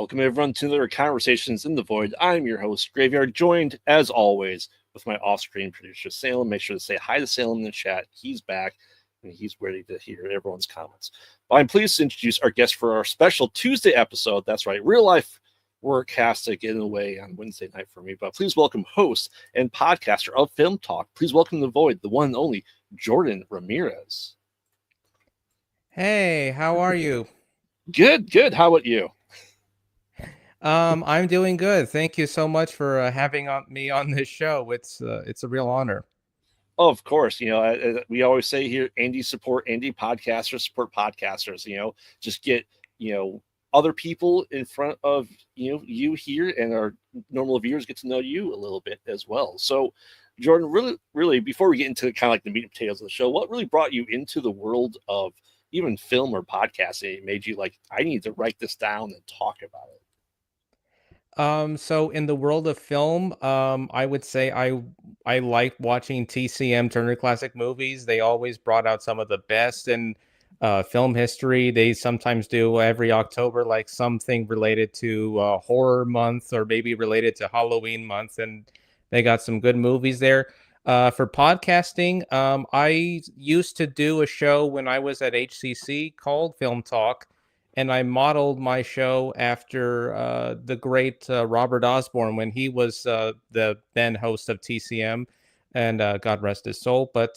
Welcome everyone to another Conversations in the Void. I'm your host, Graveyard, joined as always with my off-screen producer, Salem. Make sure to say hi to Salem in the chat. He's back and he's ready to hear everyone's comments. But I'm pleased to introduce our guest for our special Tuesday episode. That's right, real life work has to get in the way on Wednesday night for me. But please welcome host and podcaster of Film Talk. Please welcome the Void, the one and only Jordan Ramirez. Hey, how are you? Good. How about you? I'm doing good. Thank you so much for having me on this show. It's a real honor. Oh, of course. We always say here, indie support indie podcasters, support podcasters. Just get other people in front of you here, and our normal viewers get to know you a little bit as well. So, Jordan, really, before we get into kind of like the meat and potatoes of the show, what really brought you into the world of even film or podcasting? It made you like, I need to write this down and talk about it. So in the world of film, I would say I like watching TCM Turner Classic Movies. They always brought out some of the best in film history. They sometimes do every October like something related to horror month or maybe related to Halloween month, and they got some good movies there. For podcasting, I used to do a show when I was at HCC called Film Talk, and I modeled my show after the great Robert Osborne when he was the then host of TCM, and God rest his soul. But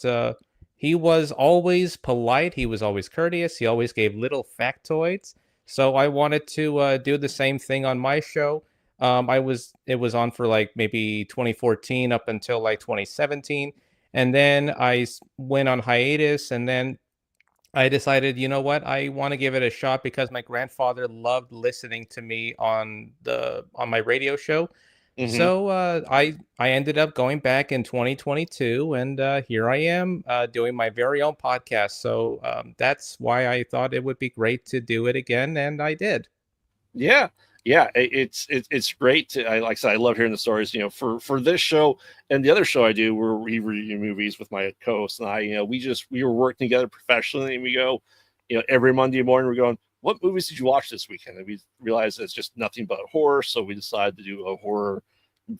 he was always polite. He was always courteous. He always gave little factoids. So I wanted to do the same thing on my show. It was on for like maybe 2014 up until like 2017, and then I went on hiatus, and then I decided, you know what, I want to give it a shot because my grandfather loved listening to me on my radio show. Mm-hmm. So I ended up going back in 2022, and here I am doing my very own podcast. So that's why I thought it would be great to do it again, and I did. Yeah, it's great to. Like I said, I love hearing the stories. For this show and the other show I do, where we review movies with my co-host and I. We were working together professionally, and we go, every Monday morning we're going, what movies did you watch this weekend? And we realized it's just nothing but horror, so we decided to do a horror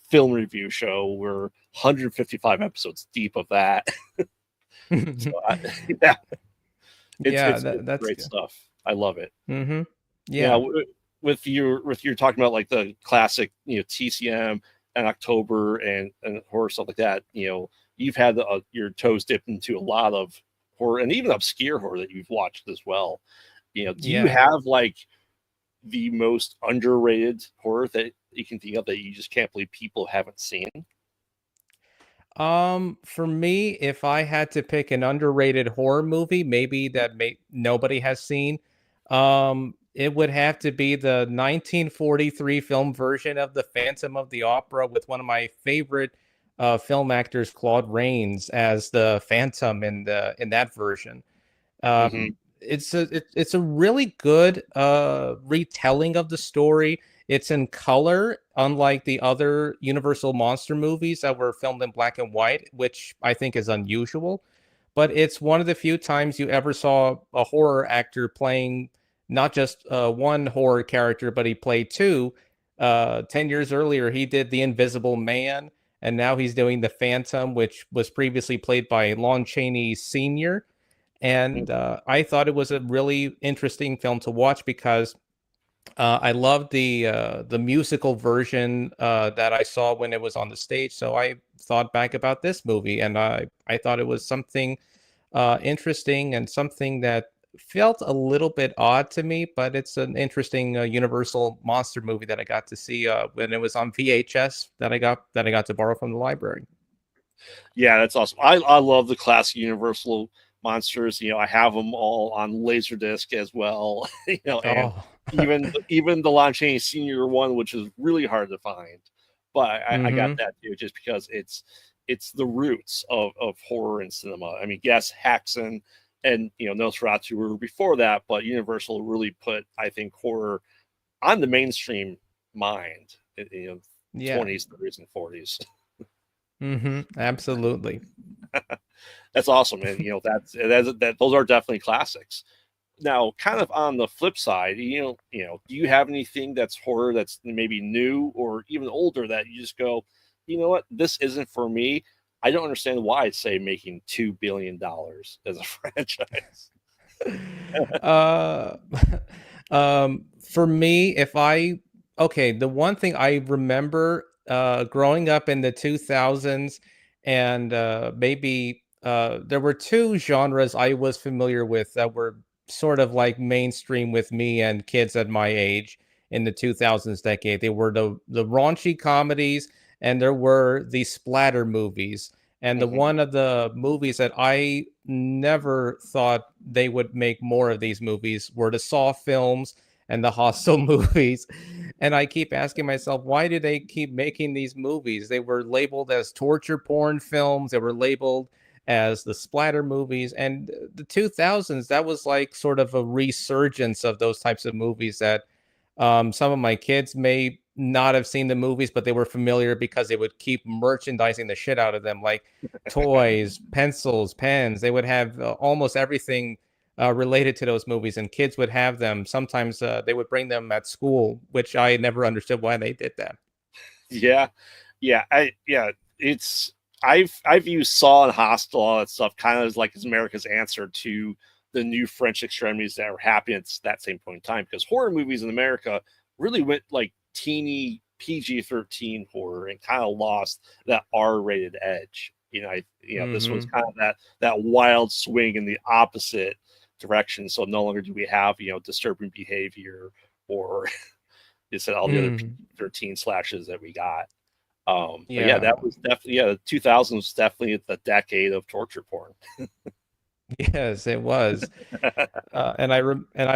film review show. We're 155 episodes deep of that. Yeah, it's That's great good. stuff. I love it. Mm-hmm. Yeah, Yeah. with your talking about like the classic, TCM and October and horror stuff like that. You've had your toes dipped into a lot of horror and even obscure horror that you've watched as well. Do you Yeah. have like the most underrated horror that you can think of that you just can't believe people haven't seen? For me, if I had to pick an underrated horror movie, maybe that nobody has seen, it would have to be the 1943 film version of The Phantom of the Opera with one of my favorite film actors, Claude Rains, as the Phantom in that version. Mm-hmm. It's a really good retelling of the story. It's in color, unlike the other Universal monster movies that were filmed in black and white, which I think is unusual. But it's one of the few times you ever saw a horror actor playing not just one horror character, but he played two. 10 years earlier, he did The Invisible Man, and now he's doing The Phantom, which was previously played by Lon Chaney Sr. And I thought it was a really interesting film to watch because I loved the musical version that I saw when it was on the stage. So I thought back about this movie, and I thought it was something interesting and something that felt a little bit odd to me, but it's an interesting Universal monster movie that I got to see when it was on VHS that I got to borrow from the library. Yeah, that's awesome. I love the classic Universal monsters. I have them all on Laserdisc as well. And Oh, even the Lon Chaney Senior one, which is really hard to find, but I got mm-hmm. that too, just because it's the roots of horror and cinema. I mean, yes, Haxan and Nosferatu were before that, but Universal really put, I think, horror on the mainstream mind. Yeah. 20s, 30s, and 40s. Mm-hmm. Absolutely. That's awesome, and that those are definitely classics. now, kind of on the flip side, do you have anything that's horror that's maybe new or even older that you just go, you know what, this isn't for me. I don't understand why it's say making $2 billion as a franchise. uh, for me, the one thing I remember growing up in the 2000s, and maybe there were two genres I was familiar with that were sort of like mainstream with me and kids at my age in the 2000s decade. They were the raunchy comedies, and there were the splatter movies. And the Hmm. one of the movies that I never thought they would make more of these movies were the Saw films and the Hostel movies. And I keep asking myself, why do they keep making these movies? They were labeled as torture porn films, they were labeled as the splatter movies. And the 2000s, that was like sort of a resurgence of those types of movies that some of my kids may not have seen the movies, but they were familiar because they would keep merchandising the shit out of them, like toys, pencils, pens. They would have almost everything related to those movies, and kids would have them. Sometimes they would bring them at school, which I never understood why they did that. Yeah, it's I've used Saw and Hostel, all that stuff, kind of as like as America's answer to the new French extremities that were happening at that same point in time, because horror movies in America really went like teeny PG-13 horror and kind of lost that R-rated edge. This was Hmm. kind of that wild swing in the opposite direction. So no longer do we have disturbing behavior or it's all the other Hmm. PG-13 slashes that we got. But yeah, Yeah. that was definitely, the 2000s was definitely the decade of torture porn. Yes, it was. And I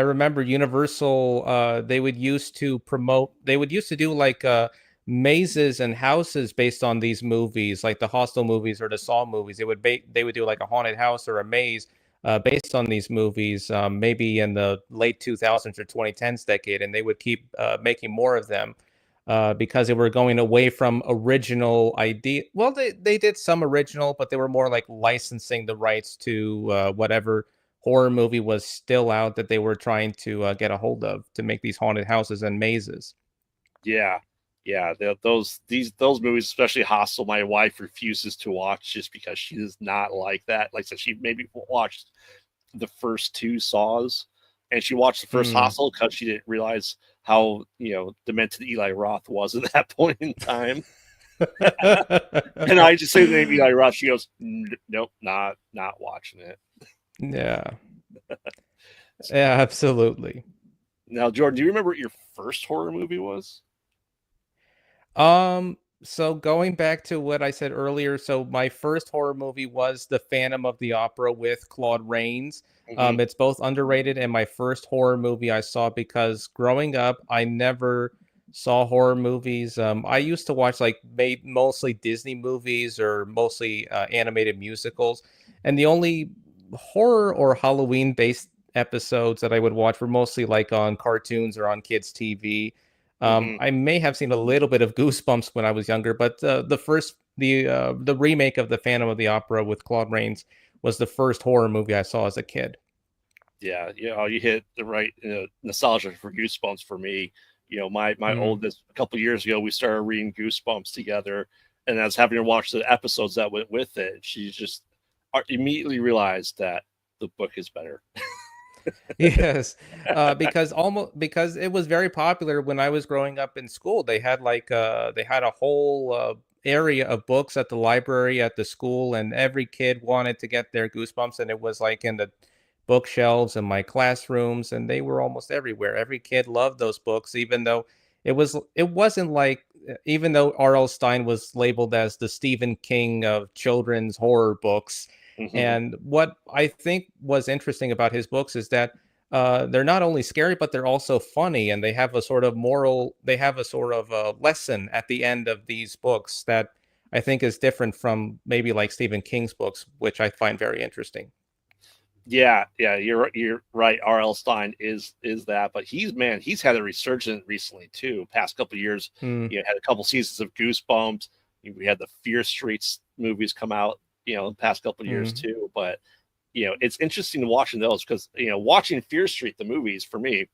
remember Universal. They would used to do like mazes and houses based on these movies, like the Hostel movies or the Saw movies. They would do like a haunted house or a maze based on these movies, maybe in the late 2000s or 2010s decade, and they would keep making more of them. Because they were going away from original idea. Well, they did some original, but they were more like licensing the rights to whatever horror movie was still out that they were trying to get a hold of to make these haunted houses and mazes. Yeah, yeah, those movies, especially Hostel, my wife refuses to watch just because she does not like that. Like I said, she maybe watched the first two Saws, and she watched the first Hmm. Hostel because she didn't realize how demented Eli Roth was at that point in time. And I just say the name Eli Roth, she goes, Nope, not watching it." Yeah. Yeah, absolutely. Now, Jordan, do you remember what your first horror movie was? So going back to what I said earlier, so my first horror movie was The Phantom of the Opera with Claude Rains. Hmm. It's both underrated and my first horror movie I saw because growing up, I never saw horror movies. I used to watch like mostly Disney movies or mostly animated musicals, and the only horror or Halloween based episodes that I would watch were mostly like on cartoons or on kids' TV. Hmm. I may have seen a little bit of Goosebumps when I was younger, but the remake of the Phantom of the Opera with Claude Rains was the first horror movie I saw as a kid. Yeah, you hit the right nostalgia for Goosebumps for me. My Mm. oldest, a couple years ago, we started reading Goosebumps together, and I was having to watch the episodes that went with it. She just immediately realized that the book is better. Yes, because it was very popular when I was growing up in school. They had a whole area of books at the library at the school, and every kid wanted to get their Goosebumps, and it was like in the bookshelves in my classrooms, and they were almost everywhere. Every kid loved those books, it wasn't like even though R.L. Stein was labeled as the Stephen King of children's horror books. Hmm. And what I think was interesting about his books is that they're not only scary, but they're also funny, and they have a sort of a lesson at the end of these books that I think is different from maybe like Stephen King's books, which I find very interesting. Yeah, you're right. R.L. Stein is that, but he's had a resurgence recently too. Past couple of years, Hmm. had a couple seasons of Goosebumps. We had the Fear Streets movies come out, the past couple of years Hmm. too. But it's interesting to watching those because watching Fear Street the movies for me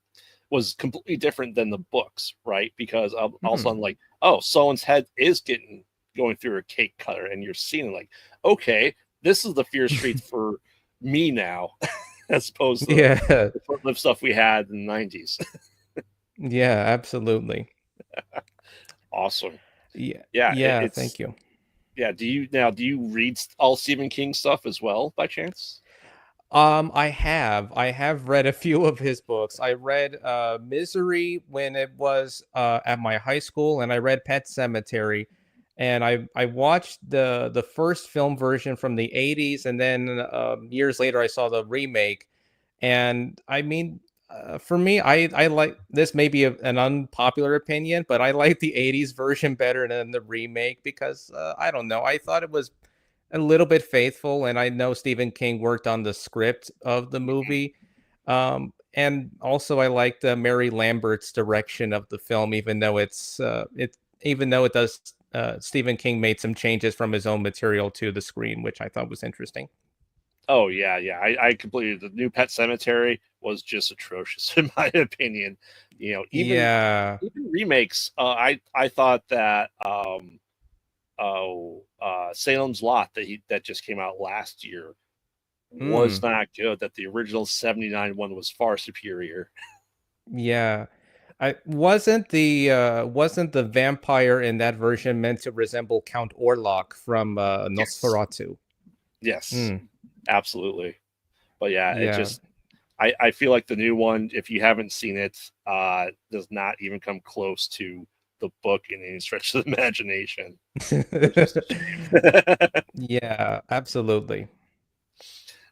was completely different than the books, right? Because also I'm like, oh, someone's head is going through a cake cutter, and you're seeing like, okay, this is the Fear Street for me now, as opposed to Yeah. the short-lived stuff we had in the 90s. Yeah, absolutely. Awesome. Yeah. Yeah, Yeah, it's thank you. yeah. Do you read all Stephen King stuff as well by chance? I have read a few of his books. I read Misery when it was at my high school, and I read Pet Cemetery, and I watched the first film version from the 80s, and then years later I saw the remake. And I mean, for me, I like this. May be an unpopular opinion, but I like the 80s version better than the remake because I don't know. I thought it was a little bit faithful, and I know Stephen King worked on the script of the movie. And also, I liked Mary Lambert's direction of the film, even though it does. Stephen King made some changes from his own material to the screen, which I thought was interesting. Oh yeah, yeah. I completely the new Pet Cemetery was just atrocious in my opinion. Even Yeah. remakes. I thought that Salem's Lot that just came out last year was Mm. not good. That the original '79 one was far superior. Yeah. I wasn't the vampire in that version meant to resemble Count Orlok from Yes, Nosferatu? yes, Mm. absolutely. But yeah, it Yeah. just I feel like the new one, if you haven't seen it, does not even come close to the book in any stretch of the imagination, which is a shame. Yeah, absolutely.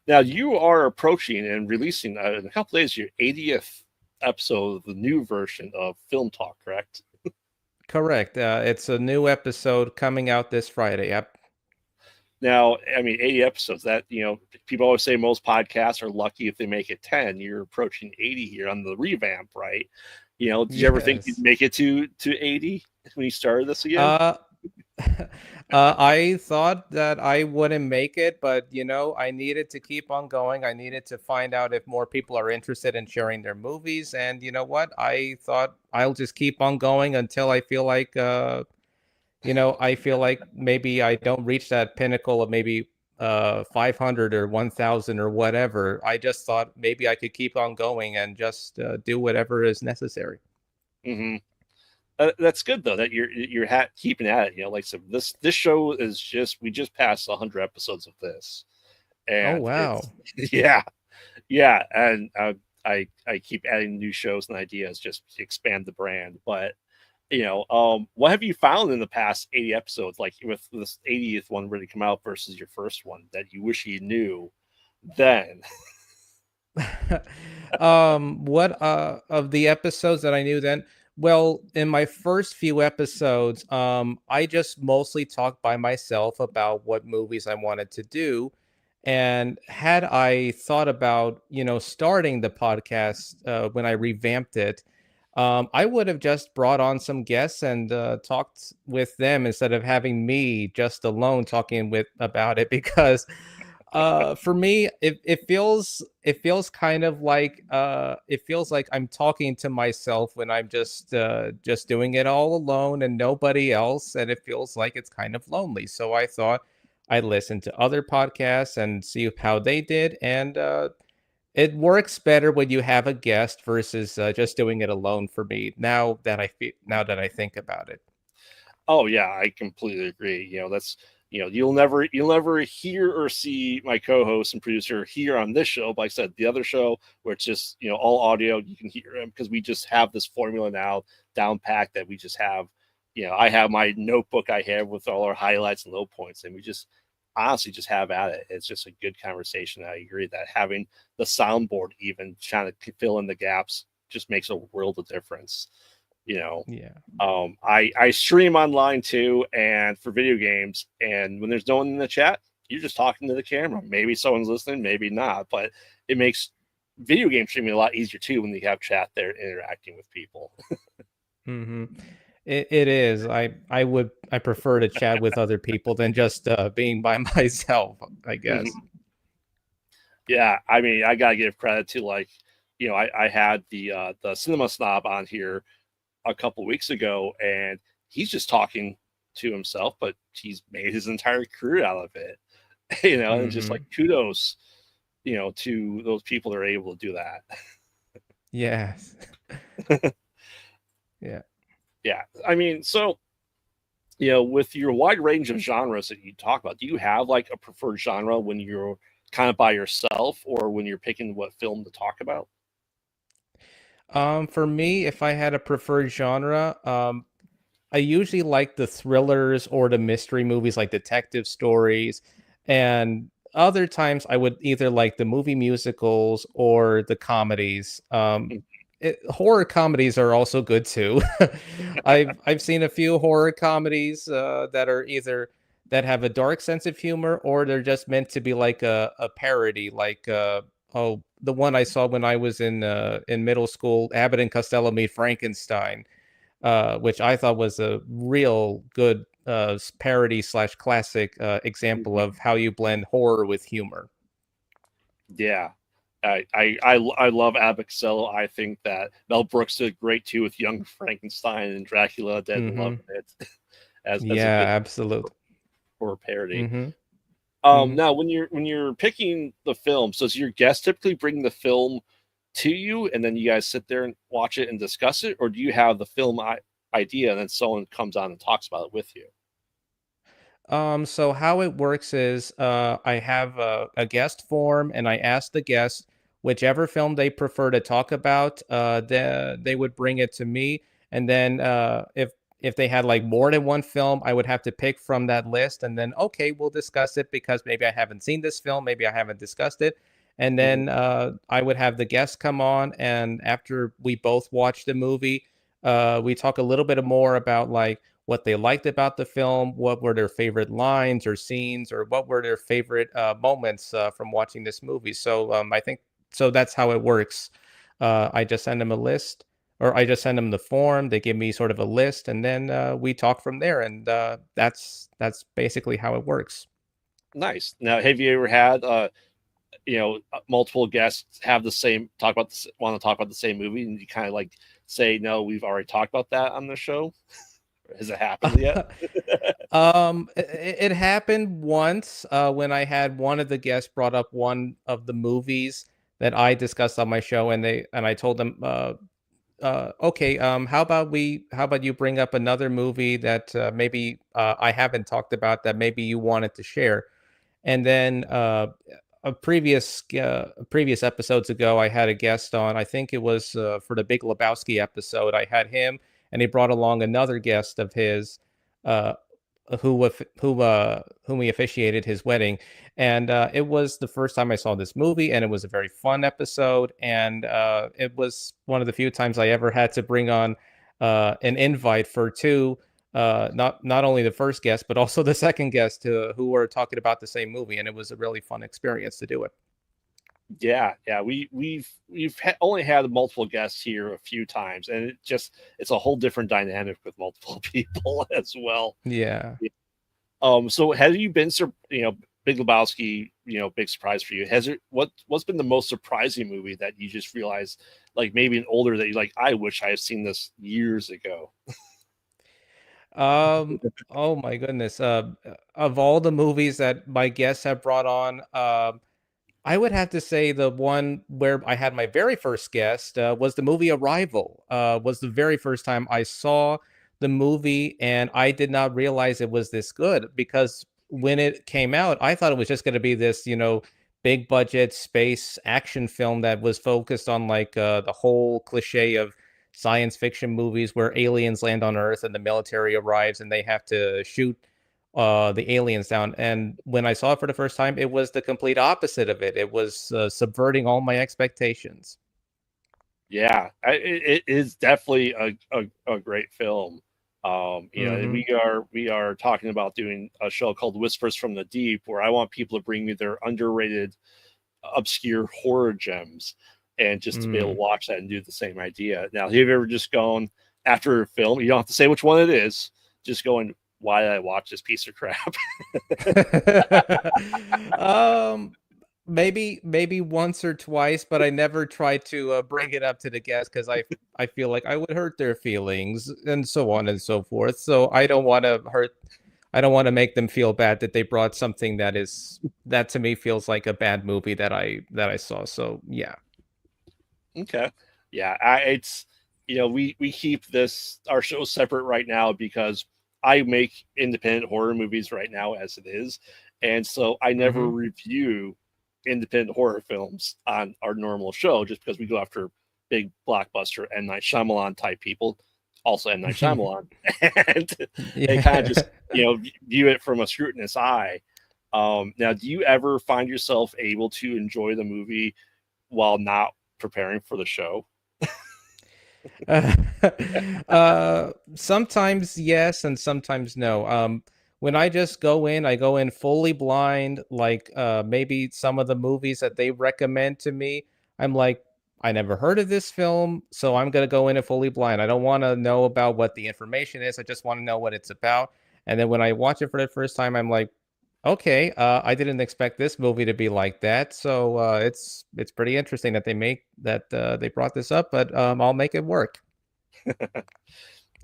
Now you are approaching and releasing in a couple days your 80th episode of the new version of Film Talk, correct? Correct. It's a new episode coming out this Friday. Yep. Now, I mean, 80 episodes. That people always say most podcasts are lucky if they make it 10. You're approaching 80 here on the revamp, right? Did you ever think you'd Yes. make it to 80 when you started this again? Uh, I thought that I wouldn't make it, but I needed to keep on going. I needed to find out if more people are interested in sharing their movies. And you know what? I thought I'll just keep on going until I feel like maybe I don't reach that pinnacle of maybe 500 or 1000 or whatever. I just thought maybe I could keep on going and just do whatever is necessary. Mm-hmm. That's good though that you're keeping at it. Like so, this show is we just passed 100 episodes of this, Oh, and it's wow. yeah, yeah, and I keep adding new shows and ideas just to expand the brand. But what have you found in the past 80 episodes, like with this 80th one ready to come out versus your first one that you wish you knew then? What of the episodes that I knew then? Well, in my first few episodes, I just mostly talked by myself about what movies I wanted to do. And had I thought about, starting the podcast when I revamped it, I would have just brought on some guests and talked with them instead of having me just alone talking with about it because for me it feels kind of like it feels like I'm talking to myself when I'm just doing it all alone and nobody else, and it feels like it's kind of lonely. So I thought I'd listen to other podcasts and see how they did, and it works better when you have a guest versus just doing it alone for me now that I think about it. Oh yeah, I completely agree. That's you'll never hear or see my co-host and producer here on this show. But like I said, the other show where it's just all audio, you can hear him because we just have this formula now down packed that we just have. I have my notebook I have with all our highlights and low points, and we just honestly just have at it. It's just a good conversation. I agree that having the soundboard even trying to fill in the gaps just makes a world of difference. You know, Yeah. I stream online too, and for video games. And when there's no one in the chat, you're just talking to the camera. Maybe someone's listening, maybe not. But it makes video game streaming a lot easier too when you have chat there interacting with people. Hmm. It is. I prefer to chat with other people than just being by myself, I guess. Mhm. Yeah, I mean, I gotta give credit to like, I had the cinema snob on here a couple weeks ago, and he's just talking to himself, but he's made his entire career out of it. And just like Mm-hmm. kudos, to those people that are able to do that. Yes. Yeah. Yeah, I mean, so with your wide range of genres that you talk about, do you have like a preferred genre when you're kind of by yourself or when you're picking what film to talk about? For me, if I had a preferred genre, I usually like the thrillers or the mystery movies, like detective stories. And other times I would either like the movie musicals or the comedies. Horror comedies are also good too. I've seen a few horror comedies that are either that have a dark sense of humor or they're just meant to be like a parody, like the one I saw when I was in middle school, Abbott and Costello Meet Frankenstein, which I thought was a real good parody slash classic example Mhm. of how you blend horror with humor. Yeah. I love Abbott Costello. I think that Mel Brooks did great too with Young Frankenstein and Dracula Dead and Hmm. Loving It as a good Yeah, absolutely. horror parody. Hmm. Hmm. Now when you're picking the film, so does your guest typically bring the film to you and then you guys sit there and watch it and discuss it, or do you have the film idea and then someone comes on and talks about it with you? So how it works is I have a guest form and I ask the guest whichever film they prefer to talk about, they would bring it to me. And then if they had like more than one film, I would have to pick from that list and then, okay, we'll discuss it because maybe I haven't seen this film, maybe I haven't discussed it. And Mhm. then I would have the guest come on. And after we both watch the movie, we talk a little bit more about like, what they liked about the film, what were their favorite lines or scenes, or what were their favorite moments from watching this movie. So I think so. That's how it works. I just send them a list, or I just send them the form. They give me sort of a list, and then we talk from there. And that's basically how it works. Nice. Now, have you ever had multiple guests have the same talk about want to talk about the same movie, and you kind of like say, "No, we've already talked about that on the show." Has it happened yet? It happened once when I had one of the guests brought up one of the movies that I discussed on my show, and I told them, okay, how about you bring up another movie that maybe I haven't talked about that maybe you wanted to share, and then previous episodes ago, I had a guest on. I think it was for the Big Lebowski episode. I had him, and he brought along another guest of his. Uh, whom he officiated his wedding, and it was the first time I saw this movie, and it was a very fun episode, and it was one of the few times I ever had to bring on an invite for two, not only the first guest but also the second guest who were talking about the same movie, and it was a really fun experience to do it. Yeah, yeah. We've only had multiple guests here a few times, and it's a whole different dynamic with multiple people as well. Yeah. So have you been Big Lebowski, big surprise for you? Has it what's been the most surprising movie that you just realized, like maybe an older that you like, I wish I had seen this years ago? Oh my goodness. Of all the movies that my guests have brought on, I would have to say the one where I had my very first guest was the movie Arrival. Was the very first time I saw the movie, and I did not realize it was this good because when it came out, I thought it was just going to be this, big budget space action film that was focused on like the whole cliche of science fiction movies where aliens land on Earth and the military arrives and they have to shoot the aliens down. And when I saw it for the first time, it was the complete opposite of it. It was subverting all my expectations. Yeah, it is definitely a great film. And Hmm. we are talking about doing a show called Whispers from the Deep, where I want people to bring me their underrated, obscure horror gems, and just to be able to Mm. watch that and do the same idea. Now, have you ever just gone after a film? You don't have to say which one it is. Just going, why did I watch this piece of crap? um, maybe once or twice, but I never tried to bring it up to the guests because I feel like I would hurt their feelings and so on and so forth. So I don't want to hurt. I don't want to make them feel bad that they brought something that to me feels like a bad movie that I saw. So yeah. Okay. Yeah, it's we keep this our show separate right now because I make independent horror movies right now as it is, and so I never Hmm. review independent horror films on our normal show just because we go after big blockbuster M Night Shyamalan type people, also M Night Shyamalan, and they kind of Yeah. just view it from a scrutinous eye. Now, do you ever find yourself able to enjoy the movie while not preparing for the show? Uh, Sometimes yes, and sometimes no. When I just go in, I go in fully blind. Like maybe some of the movies that they recommend to me, I'm like, I never heard of this film, so I'm gonna go in it fully blind. I don't want to know about what the information is. I just want to know what it's about. And then when I watch it for the first time, I'm like, okay, I didn't expect this movie to be like that. So it's pretty interesting that they brought this up, but I'll make it work.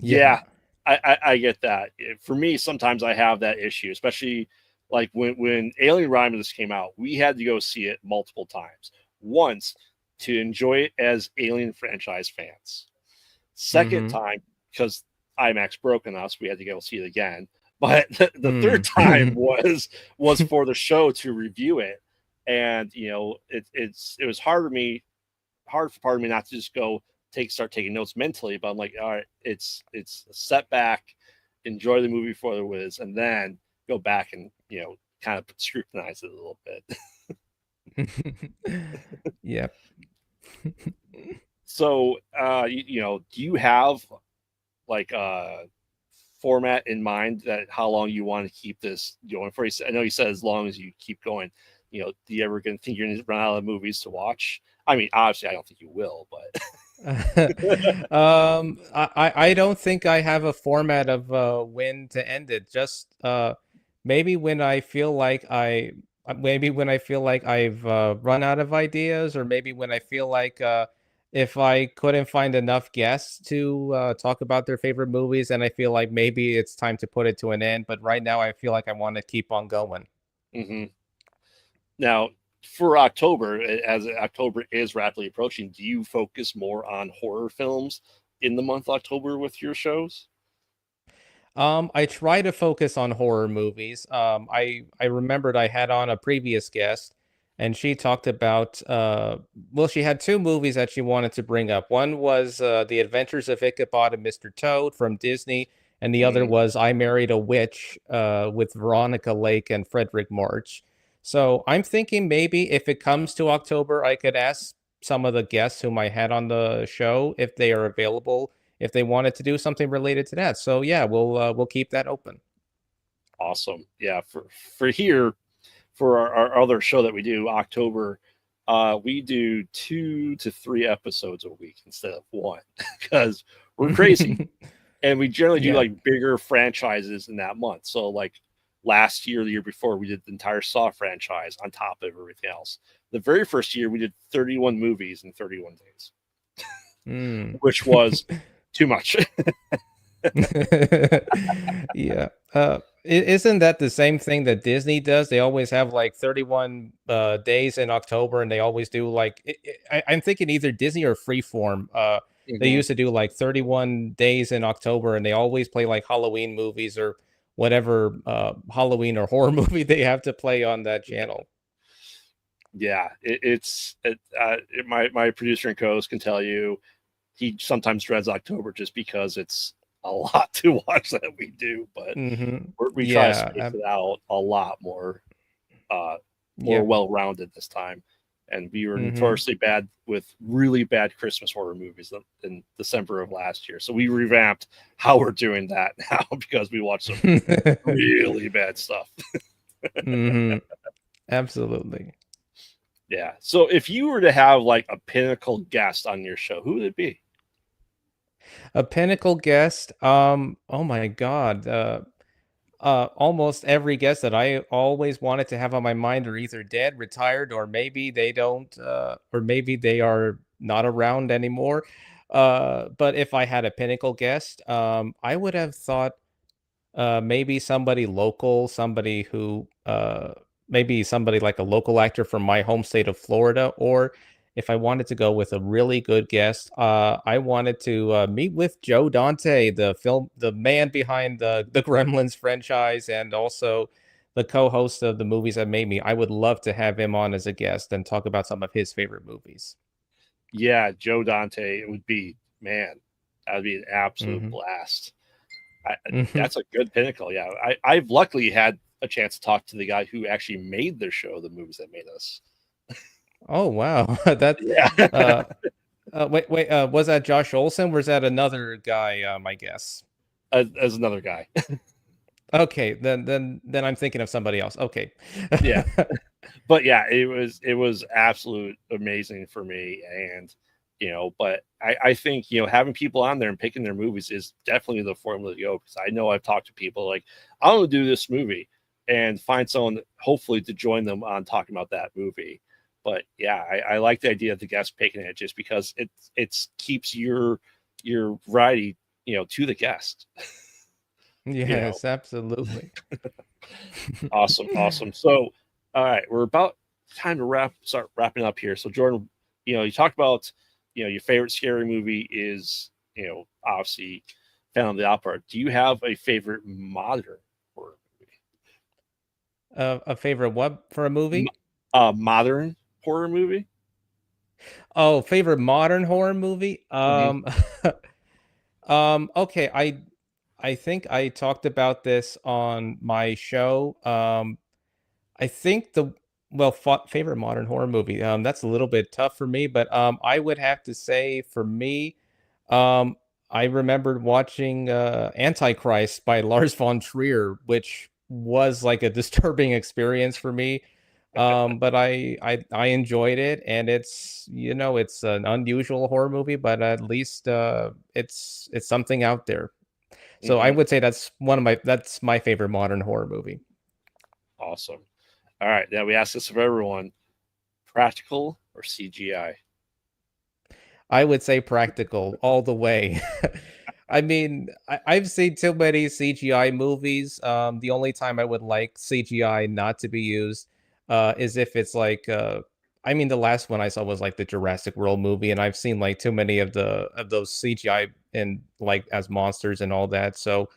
Yeah. Yeah, I get that. For me, sometimes I have that issue, especially like when Alien Romulus came out, we had to go see it multiple times. Once to enjoy it as Alien franchise fans. Second Mm-hmm. time because IMAX broke on us, we had to go see it again. But the third Mm. time was for the show to review it, and it was hard for part of me not to just go start taking notes mentally, but I'm like, all right, it's a setback, enjoy the movie for what it is, and then go back and kind of scrutinize it a little bit. Yeah. So do you have like a format in mind that how long you want to keep this going for? I know you said as long as you keep going. Do you ever gonna think you're gonna run out of movies to watch? I mean, obviously, I don't think you will, but I don't think I have a format of when to end it. Just maybe when I feel like maybe when I feel like I've run out of ideas, or maybe when I feel like if I couldn't find enough guests to talk about their favorite movies, and I feel like maybe it's time to put it to an end. But right now, I feel like I want to keep on going. hmm now for October, as October is rapidly approaching, do you focus more on horror films in the month October with your shows? I try to focus on horror movies. I remembered I had on a previous guest, and she talked about well, she had two movies that she wanted to bring up. One was The Adventures of Ichabod and Mr. Toad from Disney, and the other hmm was I Married a Witch with Veronica Lake and Frederick March. So I'm thinking maybe if it comes to October, I could ask some of the guests whom I had on the show if they are available, if they wanted to do something related to that. So yeah, we'll keep that open. Awesome. Yeah, for here for our other show that we do October, we do 2 to 3 episodes a week instead of one because we're crazy. And we generally do Yeah. like bigger franchises in that month. So like last year, the year before, we did the entire Saw franchise on top of everything else. The very first year, we did 31 movies in 31 days, Mm. which was too much. Yeah. Isn't that the same thing that Disney does? They always have like 31 days in October, and they always do like I'm thinking either Disney or Freeform. They hmm used to do like 31 days in October, and they always play like Halloween movies or whatever Halloween or horror movie they have to play on that channel. Yeah, my producer and co-host can tell you he sometimes dreads October just because it's a lot to watch that we do, but Hmm. we try to Yeah. space it out a lot uh, more Yeah. well rounded this time. And we were Hmm. notoriously bad with really bad Christmas horror movies in December of last year. So we revamped how we're doing that now because we watched some really bad stuff. Hmm. Absolutely. Yeah. So if you were to have like a pinnacle guest on your show, who would it be? A pinnacle guest. Oh my God. Almost every guest that I always wanted to have on my mind are either dead, retired, or maybe they don't, or maybe they are not around anymore. But if I had a pinnacle guest, I would have thought maybe somebody local, somebody who maybe somebody like a local actor from my home state of Florida, or if I wanted to go with a really good guest, I wanted to meet with Joe Dante, the man behind the Gremlins franchise, and also the co-host of the movies that made me. I would love to have him on as a guest and talk about some of his favorite movies. Yeah, Joe Dante, it would be, man, that would be an absolute Hmm. blast. Hmm. That's a good pinnacle. Yeah, I've luckily had a chance to talk to the guy who actually made the show, the movies that made us. Oh wow, that Yeah, uh, wait, was that Josh Olson? Or was that another guy? I guess. as another guy. Okay, then I'm thinking of somebody else. Okay. Yeah, but yeah, it was absolute amazing for me, and but I think having people on there and picking their movies is definitely the formula to go, because I know I've talked to people like, I want to do this movie, and find someone hopefully to join them on talking about that movie. But yeah, I like the idea of the guest picking it, just because it keeps your variety to the guest. you know Yes, absolutely. Awesome, awesome. So, all right, we're about time to start wrapping up here. So, Jordan, you talked about, your favorite scary movie is, obviously Phantom of the Opera. Do you have a favorite modern horror A favorite what for a movie? movie? Modern horror movie? Oh, favorite modern horror movie? Hmm. Okay, I think I talked about this on my show. I think the well, favorite modern horror movie. That's a little bit tough for me, but I would have to say for me, um, I remembered watching Antichrist by Lars von Trier, which was like a disturbing experience for me. But I enjoyed it, and it's an unusual horror movie, but at least it's something out there. So I Hmm. would say that's my favorite modern horror movie. Awesome. All right, now we ask this of everyone: practical or CGI? I would say practical all the way. I mean, I've seen too many CGI movies. The only time I would like CGI not to be used is if it's like, I mean, the last one I saw was like the Jurassic World movie, and I've seen like too many of those CGI and like as monsters and all that. So,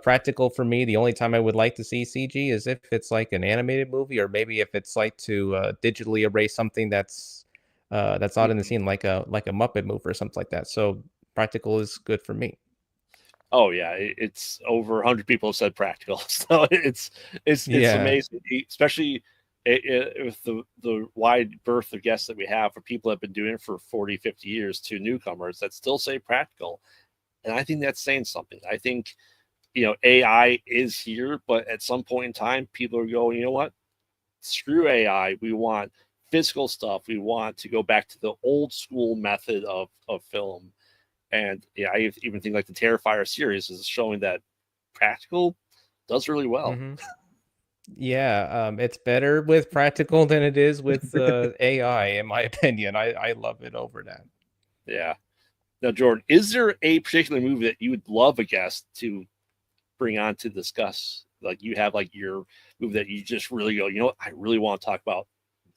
practical for me. The only time I would like to see CG is if it's like an animated movie, or maybe if it's like to digitally erase something that's not in the Mhm. scene, like a Muppet movie or something like that. So practical is good for me. Oh yeah, it's over 100 people have said practical, so it's Yeah. amazing, especially with the wide berth of guests that we have, for people that have been doing it for 40, 50 years, to newcomers that still say practical. And I think that's saying something. I think AI is here, but at some point in time, people are going, you know what? Screw AI. We want physical stuff. We want to go back to the old school method of film. And yeah, I even think like the Terrifier series is showing that practical does really well. Hmm. Yeah. It's better with practical than it is with AI, in my opinion. I love it over that. Yeah. Now, Jordan, is there a particular movie that you would love a guest to bring on to discuss? Like, you have like your movie that you just really go, you know what, I really want to talk about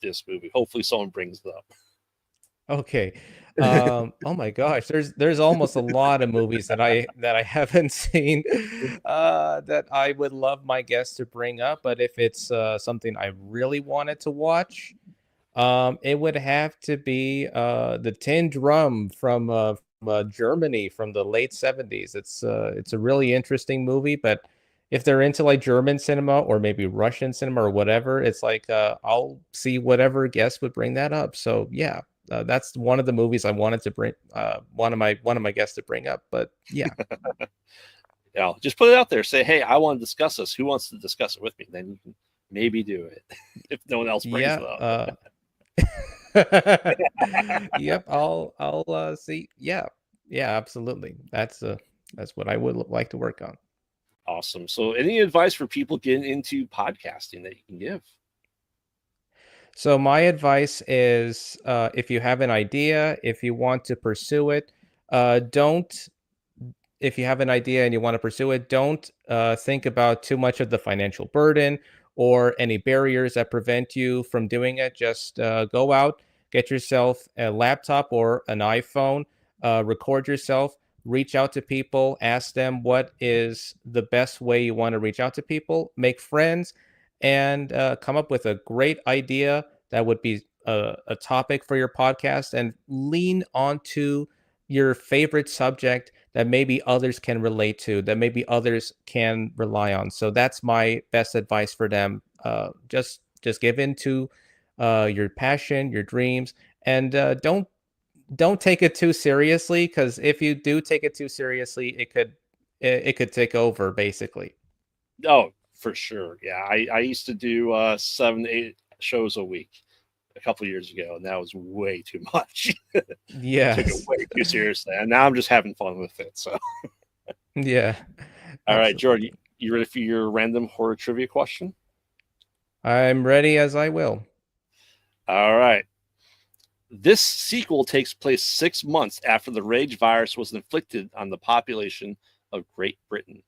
this movie. Hopefully, someone brings it Okay. Oh my gosh, there's almost a lot of movies that I haven't seen that I would love my guests to bring up, but if it's something I really wanted to watch, it would have to be the Tin Drum from Germany from the late 70s. It's a really interesting movie, but if they're into like German cinema or maybe Russian cinema or whatever, it's like I'll see whatever guest would bring that up. So yeah, that's one of the movies I wanted to bring one of my guests to bring up. But yeah, up. Just put it out there. Say, hey, I want to discuss this. Who wants to discuss it with me? Then you can maybe do it if no one else brings yeah. it up. Yep, I'll see. Yeah. Yeah, absolutely. That's what I would like to work on. Awesome. So, any advice for people getting into podcasting that you can give? So my advice is, if you have an idea, if you want to pursue it, don't if you have an idea and you want to pursue it, don't think about too much of the financial burden or any barriers that prevent you from doing it. Just go out, get yourself a laptop or an iPhone, record yourself, reach out to people, ask them what is the best way you want to reach out to people, make friends, and come up with a great idea that would be a topic for your podcast, and lean onto your favorite subject that maybe others can relate to, that maybe others can rely on. So that's my best advice for them. Just give in to your passion, your dreams, and don't take it too seriously, because if you do take it too seriously, it could take over basically. Oh, for sure. Yeah, I used to do 7 to 8 shows a week a couple years ago, and that was way too much. Took it Yes. way too seriously, and now I'm just having fun with it. So, Yeah. all right, Jordan, Absolutely. you ready for your random horror trivia question? I'm ready as I will. All right. This sequel takes place 6 months after the rage virus was inflicted on the population of Great Britain.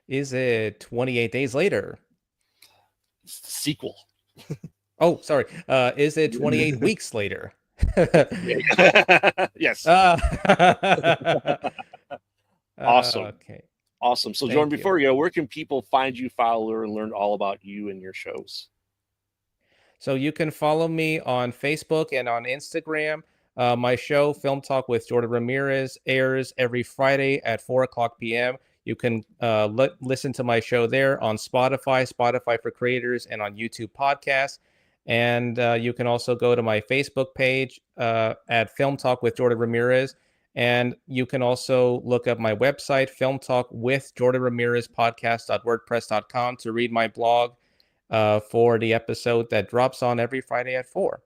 Is it 28 days later? Sequel. Oh, sorry. Is it 28 weeks later? Yes. uh, Awesome. okay. Awesome. So, Jordan, Thank you. before we go, where can people find you, follow, and learn all about you and your shows? So you can follow me on Facebook and on Instagram. My show, Film Talk with Jordan Ramirez, airs every Friday at 4 o'clock p.m. You can listen to my show there on Spotify, Spotify for Creators, and on YouTube Podcasts. And you can also go to my Facebook page at Film Talk with Jordan Ramirez. And you can also look up my website, Film Talk with Jordan Ramirez podcast.wordpress.com, to read my blog for the episode that drops on every Friday at 4.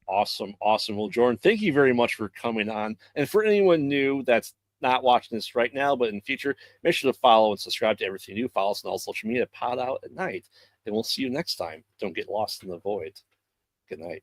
Awesome. Awesome. Well, Jordan, thank you very much for coming on. And for anyone new that's not watching this right now, but in the future, make sure to follow and subscribe to everything new. Follow us on all social media, Pod Out at Night. And we'll see you next time. Don't get lost in the void. Good night.